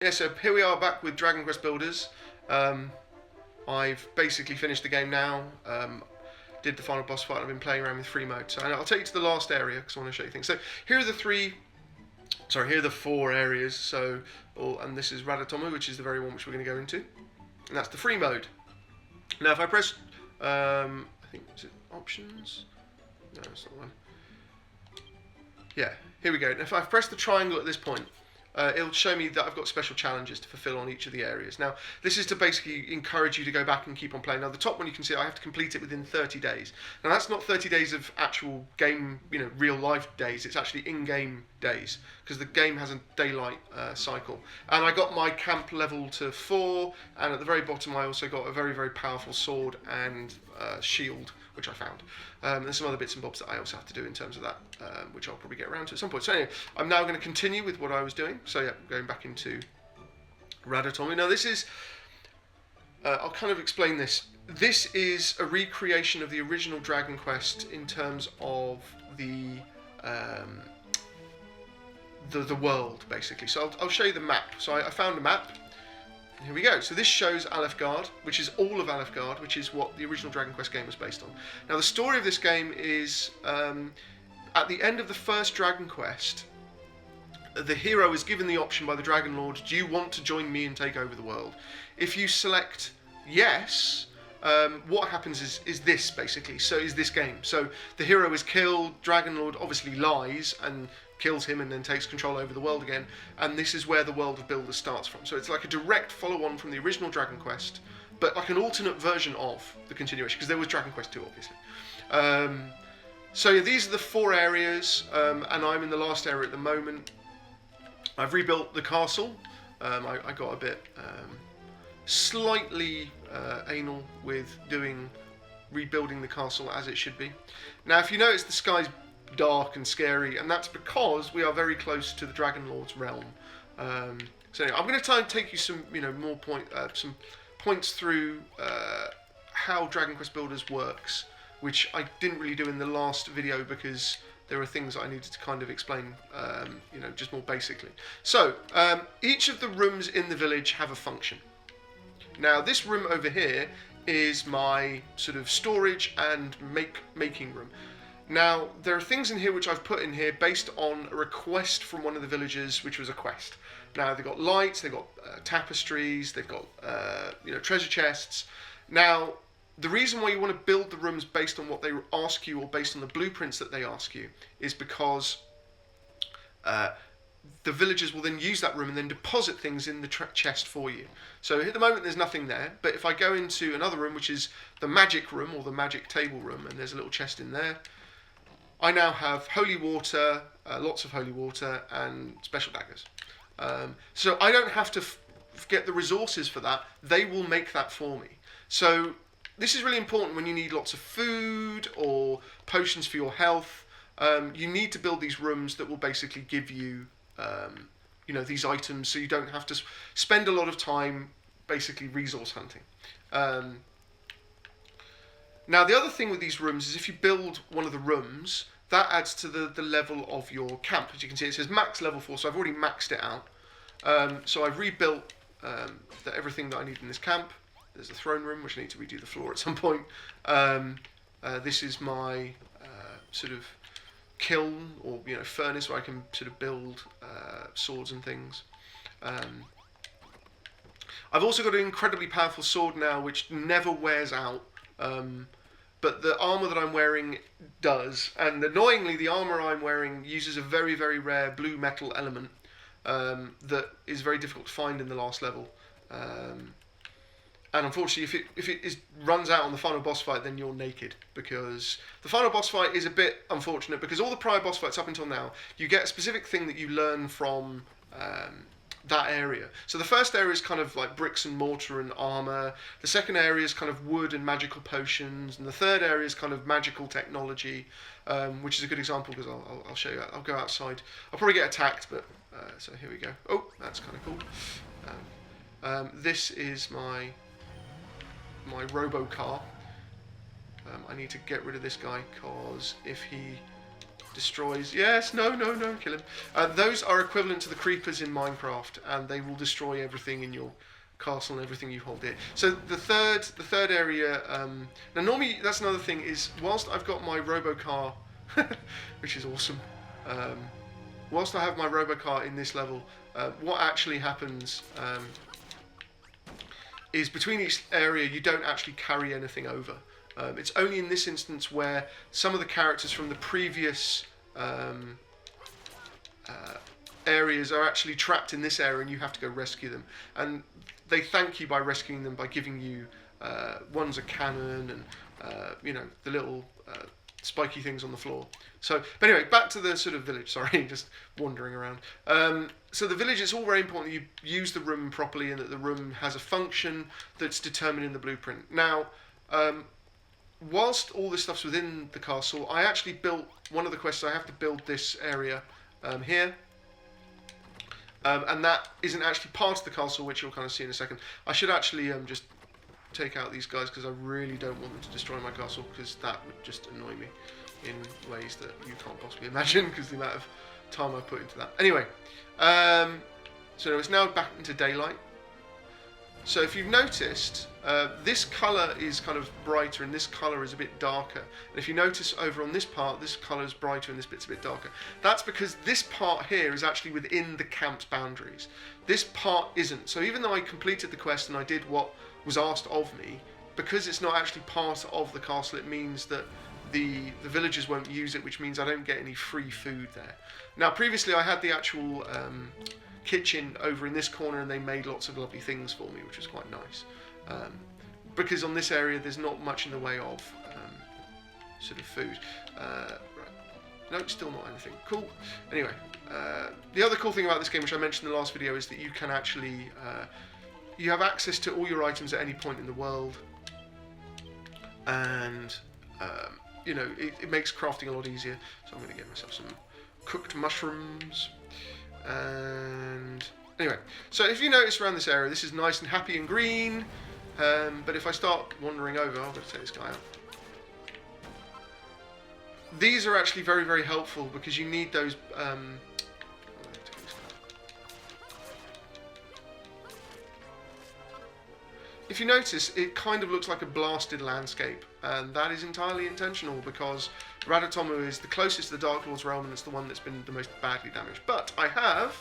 Yeah, so here we are back with Dragon Quest Builders. I've basically finished the game now. Did the final boss fight. I've been playing around with free mode. So I'll take you to the last area because I want to show you things. So here are here are the four areas. So, and this is Radatomu, which is the very one which we're going to go into, and that's the free mode. Now, if I press, I think is it options? No, it's not one. Yeah, here we go. Now, if I press the triangle at this point, it'll show me that I've got special challenges to fulfill on each of the areas. Now, this is to basically encourage you to go back and keep on playing. Now, the top one you can see I have to complete it within 30 days. Now, that's not 30 days of actual game, real life days. It's actually in-game days because the game has a daylight cycle. And I got my camp level to 4, and at the very bottom I also got a very, very powerful sword and shield, which I found. There's some other bits and bobs that I also have to do in terms of that, which I'll probably get around to at some point. So anyway, I'm now going to continue with what I was doing. So yeah, going back into Radatomu. Now this is, I'll kind of explain this. This is a recreation of the original Dragon Quest in terms of the world, basically. So I'll show you the map. So I found a map. Here we go. So this shows Alefgard, which is all of Alefgard, which is what the original Dragon Quest game was based on. Now the story of this game is, at the end of the first Dragon Quest, the hero is given the option by the Dragon Lord, do you want to join me and take over the world? If you select yes, what happens is this, basically. So is this game. So the hero is killed, Dragon Lord obviously lies and kills him and then takes control over the world again, and this is where the world of Builders starts from. So it's like a direct follow-on from the original Dragon Quest, but like an alternate version of the continuation, because there was Dragon Quest 2, obviously. So yeah, these are the 4 areas, and I'm in the last area at the moment. I've rebuilt the castle. I got a bit slightly anal with rebuilding the castle as it should be. Now, if you notice, the sky's dark and scary, and that's because we are very close to the Dragon Lord's realm. So anyway, I'm going to try and take you some, some points through how Dragon Quest Builders works, which I didn't really do in the last video because there are things that I needed to kind of explain, just more basically. So each of the rooms in the village have a function. Now, this room over here is my sort of storage and making room. Now, there are things in here which I've put in here based on a request from one of the villagers, which was a quest. Now, they've got lights, they've got tapestries, they've got treasure chests. Now, the reason why you want to build the rooms based on what they ask you or based on the blueprints that they ask you is because the villagers will then use that room and then deposit things in the chest for you. So at the moment there's nothing there, but if I go into another room, which is the magic room or the magic table room, and there's a little chest in there, I now have holy water, lots of holy water, and special daggers. So I don't have to get the resources for that. They will make that for me. So this is really important when you need lots of food or potions for your health. You need to build these rooms that will basically give you, these items, so you don't have to spend a lot of time basically resource hunting. Now, the other thing with these rooms is if you build one of the rooms, that adds to the level of your camp. As you can see, it says max level 4, so I've already maxed it out. So I've rebuilt everything that I need in this camp. There's a throne room, which I need to redo the floor at some point. This is my sort of kiln or furnace where I can sort of build swords and things. I've also got an incredibly powerful sword now, which never wears out. But the armour that I'm wearing does, and annoyingly the armour I'm wearing uses a very, very rare blue metal element that is very difficult to find in the last level. And unfortunately, if it runs out on the final boss fight, then you're naked, because the final boss fight is a bit unfortunate, because all the prior boss fights up until now, you get a specific thing that you learn from that area. So the first area is kind of like bricks and mortar and armor. The second area is kind of wood and magical potions, and the third area is kind of magical technology, which is a good example because I'll show you. I'll go outside. I'll probably get attacked, but so here we go. Oh, that's kind of cool. This is my Robo-Car. I need to get rid of this guy because if he destroys. Yes, no, kill him. Those are equivalent to the creepers in Minecraft, and they will destroy everything in your castle and everything you hold dear. So the third area. Now normally that's another thing is whilst I've got my Robo-Car, which is awesome. Whilst I have my Robo-Car in this level, what actually happens is between each area you don't actually carry anything over. It's only in this instance where some of the characters from the previous areas are actually trapped in this area and you have to go rescue them. And they thank you by rescuing them by giving you, one's a cannon and, the little spiky things on the floor. So, but anyway, back to the sort of village. Sorry, just wandering around. So the village, it's all very important that you use the room properly and that the room has a function that's determined in the blueprint. Now, whilst all this stuff's within the castle, I actually built one of the quests. I have to build this area here. And that isn't actually part of the castle, which you'll kind of see in a second. I should actually just take out these guys because I really don't want them to destroy my castle because that would just annoy me in ways that you can't possibly imagine because the amount of time I put into that. Anyway, so it's now back into daylight. So if you've noticed, this colour is kind of brighter and this colour is a bit darker. And if you notice over on this part, this colour is brighter and this bit's a bit darker. That's because this part here is actually within the camp's boundaries. This part isn't. So even though I completed the quest and I did what was asked of me, because it's not actually part of the castle, it means that the villagers won't use it, which means I don't get any free food there. Now previously I had the actual kitchen over in this corner and they made lots of lovely things for me, which was quite nice. Because on this area there's not much in the way of sort of food. Right. No, still not anything. Cool. Anyway, the other cool thing about this game, which I mentioned in the last video, is that you can actually you have access to all your items at any point in the world, and it makes crafting a lot easier. So I'm going to get myself some cooked mushrooms. And anyway, so if you notice around this area, this is nice and happy and green. But if I start wandering over, I'm going to take this guy out. These are actually very, very helpful because you need those. If you notice, it kind of looks like a blasted landscape, and that is entirely intentional because Radatomu is the closest to the Dark Lord's realm and it's the one that's been the most badly damaged. But I have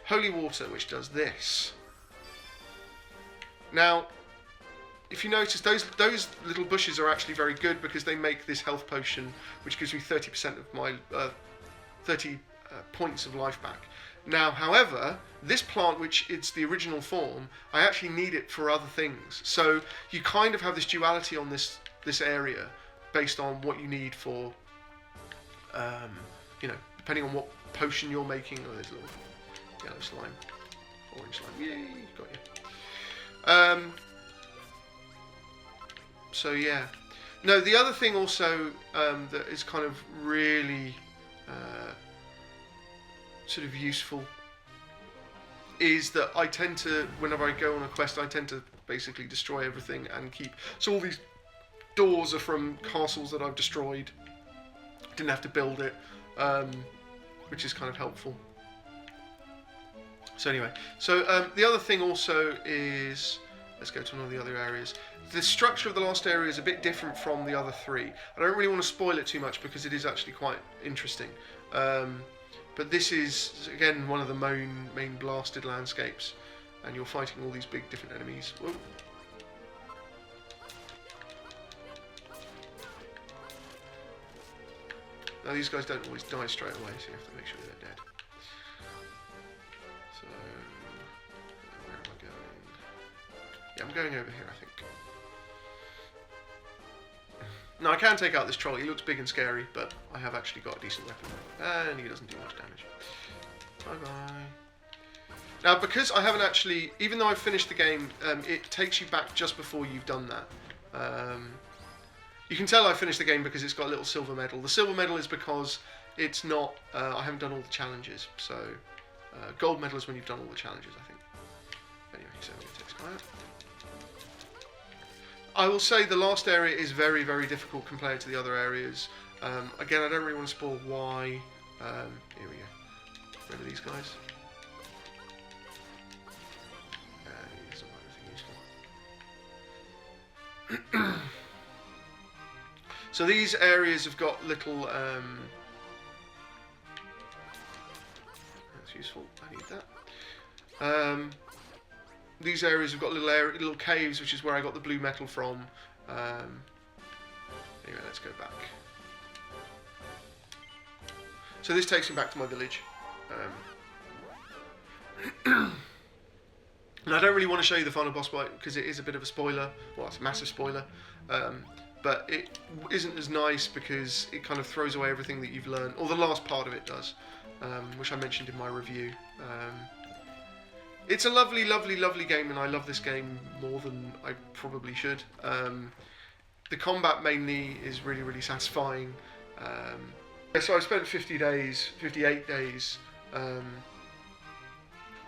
holy water, which does this. Now, if you notice, those little bushes are actually very good because they make this health potion, which gives me 30% of my 30 points of life back. Now, however, this plant, which it's the original form, I actually need it for other things. So you kind of have this duality on this area based on what you need for, depending on what potion you're making. Oh, there's a little yellow slime, orange slime. Yay, got you. So yeah. No, the other thing also that is kind of really sort of useful is that I tend to, whenever I go on a quest, I tend to basically destroy everything and keep. So all these doors are from castles that I've destroyed. Didn't have to build it, which is kind of helpful. So anyway, so the other thing also is, let's go to one of the other areas. The structure of the last area is a bit different from the other three. I don't really want to spoil it too much because it is actually quite interesting. But this is, again, one of the main blasted landscapes, and you're fighting all these big different enemies. Whoa. Now these guys don't always die straight away, so you have to make sure they're dead. So, where am I going? Yeah, I'm going over here, I think. Now I can take out this troll. He looks big and scary, but I have actually got a decent weapon, and he doesn't do much damage. Bye bye. Now, because I haven't actually, even though I've finished the game, it takes you back just before you've done that. You can tell I finished the game because it's got a little silver medal. The silver medal is because it's not. I haven't done all the challenges. So, gold medal is when you've done all the challenges, I think. Anyway, so I'm going to take this guy out. I will say the last area is very, very difficult compared to the other areas. Again, I don't really want to spoil why. Here we go. Remember these guys? These are everything useful. So these areas have got little. That's useful. I need that. These areas have got little caves, which is where I got the blue metal from. Anyway, let's go back. So this takes me back to my village. And I don't really want to show you the final boss fight because it is a bit of a spoiler. Well, it's a massive spoiler. But it isn't as nice because it kind of throws away everything that you've learned, or the last part of it does, which I mentioned in my review. It's a lovely, lovely, lovely game, and I love this game more than I probably should. The combat mainly is really, really satisfying. So I spent 58 days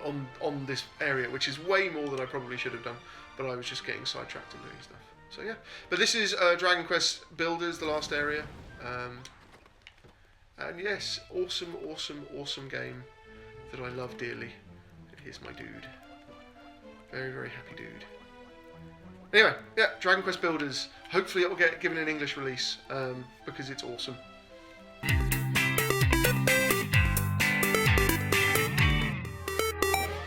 on this area, which is way more than I probably should have done, but I was just getting sidetracked and doing stuff. So yeah, but this is Dragon Quest Builders, the last area, and yes, awesome, awesome, awesome game that I love dearly. And here's my dude, very, very happy dude. Anyway, yeah, Dragon Quest Builders. Hopefully it will get given an English release because it's awesome.